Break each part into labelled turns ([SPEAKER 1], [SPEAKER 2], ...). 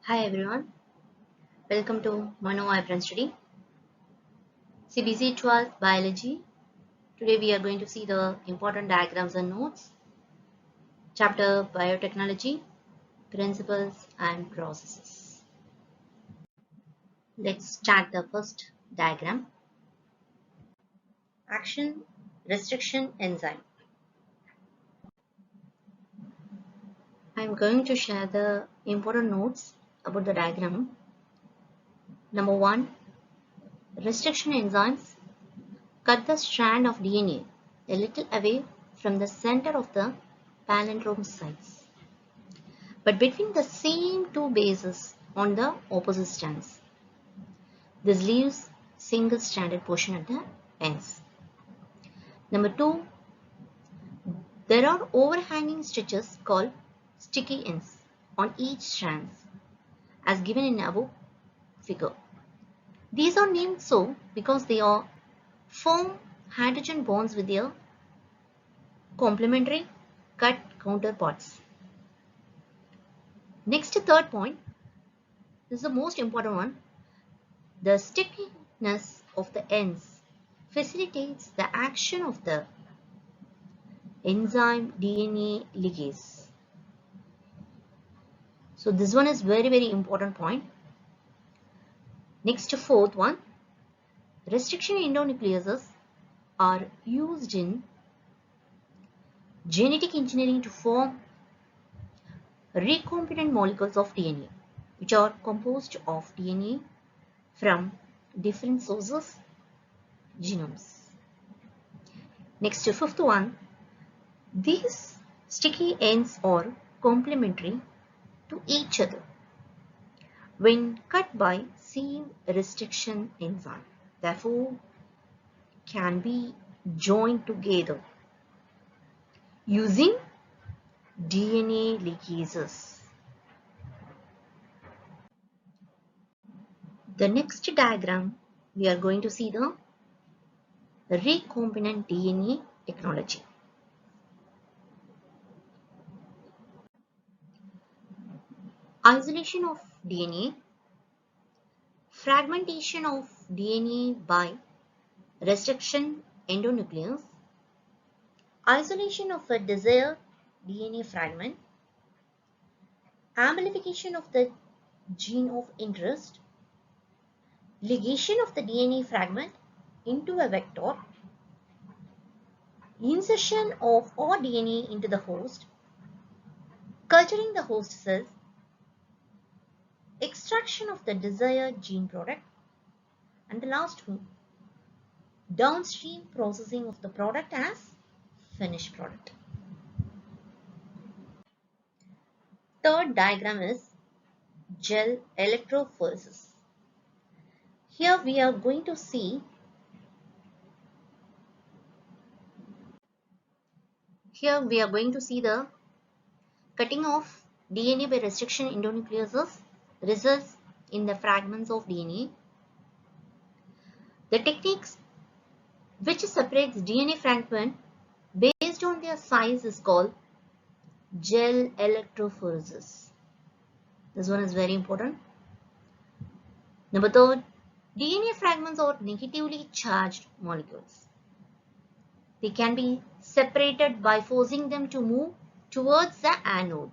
[SPEAKER 1] Hi everyone, welcome to Mano Vibrant Study. Cbse 12 Biology. Today we are going to see the important diagrams and notes. Chapter Biotechnology, Principles and Processes. Let's start the first diagram. Action, restriction, enzyme. I am going to share the important notes about the diagram. Number 1. Restriction enzymes cut the strand of DNA a little away from the center of the palindrome sites, but between the same two bases on the opposite strands. This leaves single-stranded portion at the ends. Number 2, there are overhanging stretches called sticky ends on each strand, as given in above figure. These are named so because they are form hydrogen bonds with their complementary cut counterparts. Next, third point, this is the most important one. The stickiness of the ends facilitates the action of the enzyme DNA ligase. So this one is very important point. Next, fourth one, restriction endonucleases are used in genetic engineering to form recombinant molecules of DNA, which are composed of DNA from different sources, genomes. Next, fifth one, these sticky ends are complementary to each other when cut by same restriction enzyme, therefore can be joined together using DNA ligases. The next diagram, we are going to see the recombinant DNA technology. Isolation of DNA, fragmentation of DNA by restriction endonuclease, isolation of a desired DNA fragment, amplification of the gene of interest, ligation of the DNA fragment into a vector, insertion of all DNA into the host, culturing the host cells, extraction of the desired gene product, and the last one, downstream processing of the product as finished product. Third diagram is gel electrophoresis. Here we are going to see the cutting of DNA by restriction endonucleases results in the fragments of DNA. The techniques which separates DNA fragment based on their size is called gel electrophoresis. This one is very important. Number third, DNA fragments are negatively charged molecules. They can be separated by forcing them to move towards the anode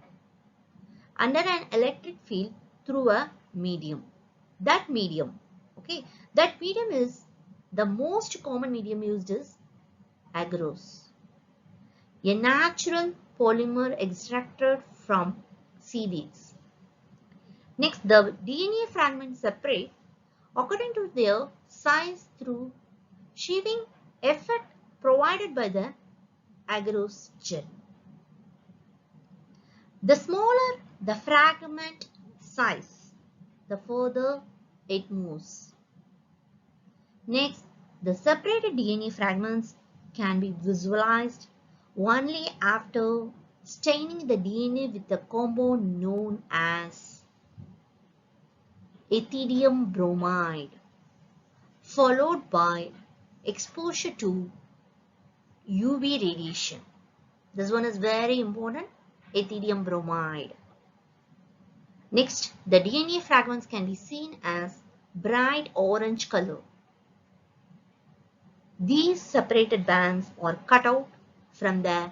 [SPEAKER 1] under an electric field through a medium. That medium is the most common medium used is agarose, a natural polymer extracted from seaweeds. Next, the DNA fragments separate according to their size through sheathing effect provided by the agarose gel. The smaller the fragment size, the further it moves. Next, the separated DNA fragments can be visualized only after staining the DNA with a compound known as ethidium bromide, followed by exposure to UV radiation. This one is very important, ethidium bromide. Next, the DNA fragments can be seen as bright orange color. These separated bands are cut out from the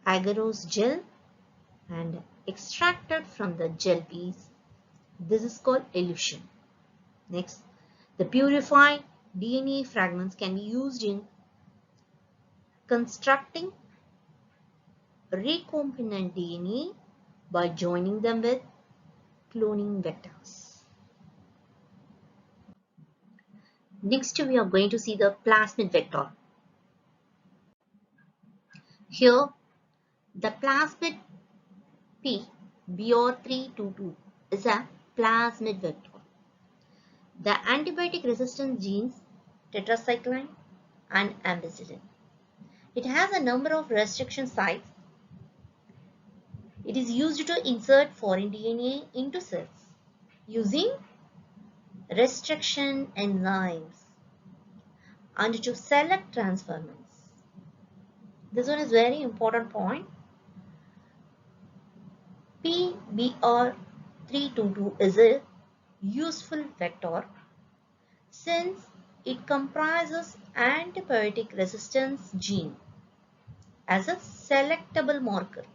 [SPEAKER 1] agarose gel and extracted from the gel piece. This is called elution. Next, the purified DNA fragments can be used in constructing recombinant DNA by joining them with cloning vectors. Next, we are going to see the plasmid vector. Here, the plasmid P BR322 is a plasmid vector. The antibiotic resistant genes tetracycline and ampicillin. It has a number of restriction sites. It is used to insert foreign DNA into cells using restriction enzymes and to select transformants. This one is very important point. PBR322 is a useful vector since it comprises antibiotic resistance gene as a selectable marker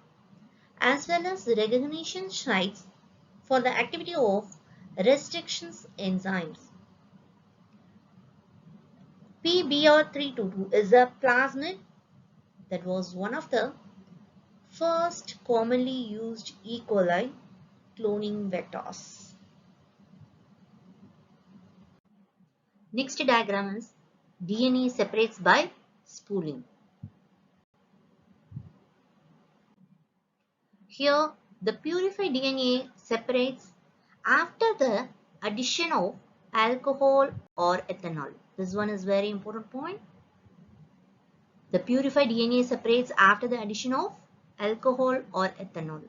[SPEAKER 1] as well as recognition sites for the activity of restrictions enzymes. PBR322 is a plasmid that was one of the first commonly used E. coli cloning vectors. Next diagram is DNA separates by spooling. Here, the purified DNA separates after the addition of alcohol or ethanol. This one is very important point. The purified DNA separates after the addition of alcohol or ethanol.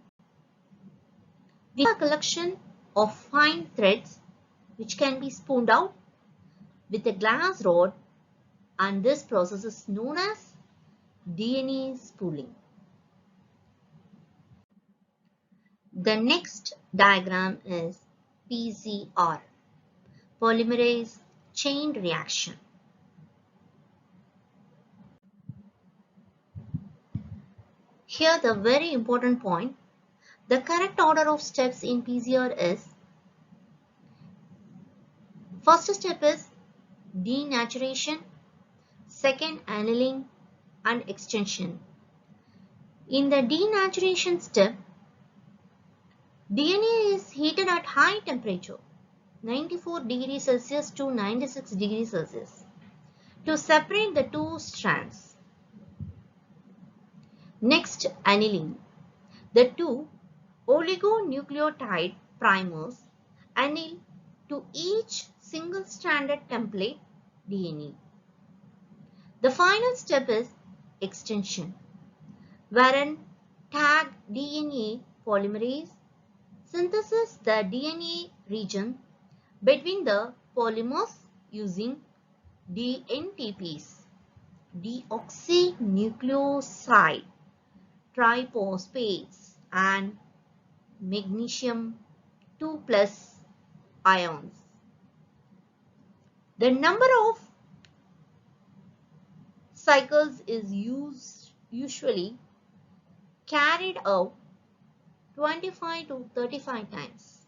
[SPEAKER 1] We have a collection of fine threads which can be spooned out with a glass rod, and this process is known as DNA spooling. The next diagram is PCR, polymerase chain reaction. Here the very important point, the correct order of steps in PCR is, first step is denaturation, second annealing and extension. In the denaturation step, DNA is heated at high temperature, 94 degrees Celsius to 96 degrees Celsius, to separate the two strands. Next, annealing. The two oligonucleotide primers anneal to each single-stranded template DNA. The final step is extension, wherein tagged DNA polymerase synthesis the DNA region between the polymers using DNTPs, deoxynucleoside triphosphates, and magnesium 2 plus ions. The number of cycles is usually carried out 25 to 35 times,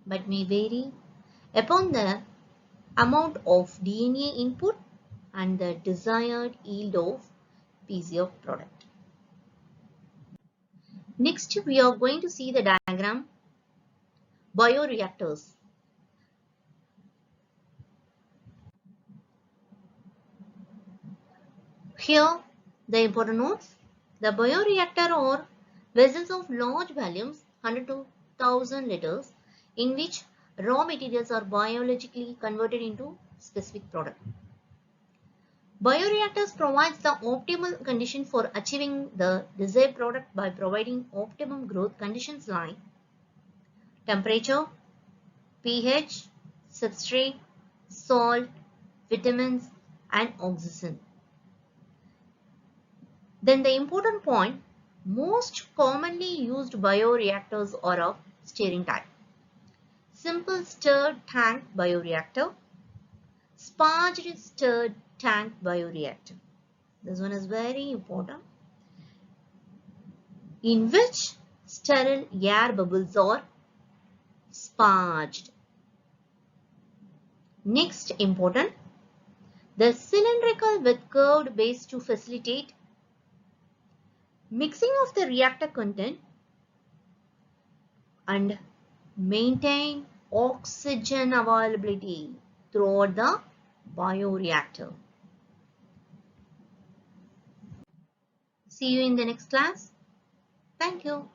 [SPEAKER 1] but may vary upon the amount of DNA input and the desired yield of PCR product. Next, we are going to see the diagram bioreactors. Here, the important notes. The bioreactor are vessels of large volumes, 100 to 1000 liters, in which raw materials are biologically converted into specific product. Bioreactors provides the optimal condition for achieving the desired product by providing optimum growth conditions like temperature, pH, substrate, salt, vitamins, and oxygen. Then the important point, most commonly used bioreactors are of steering type. Simple stirred tank bioreactor, sparged stirred tank bioreactor. This one is very important, in which sterile air bubbles are sparged. Next important, the cylindrical with curved base to facilitate mixing of the reactor content and maintain oxygen availability throughout the bioreactor. See you in the next class. Thank you.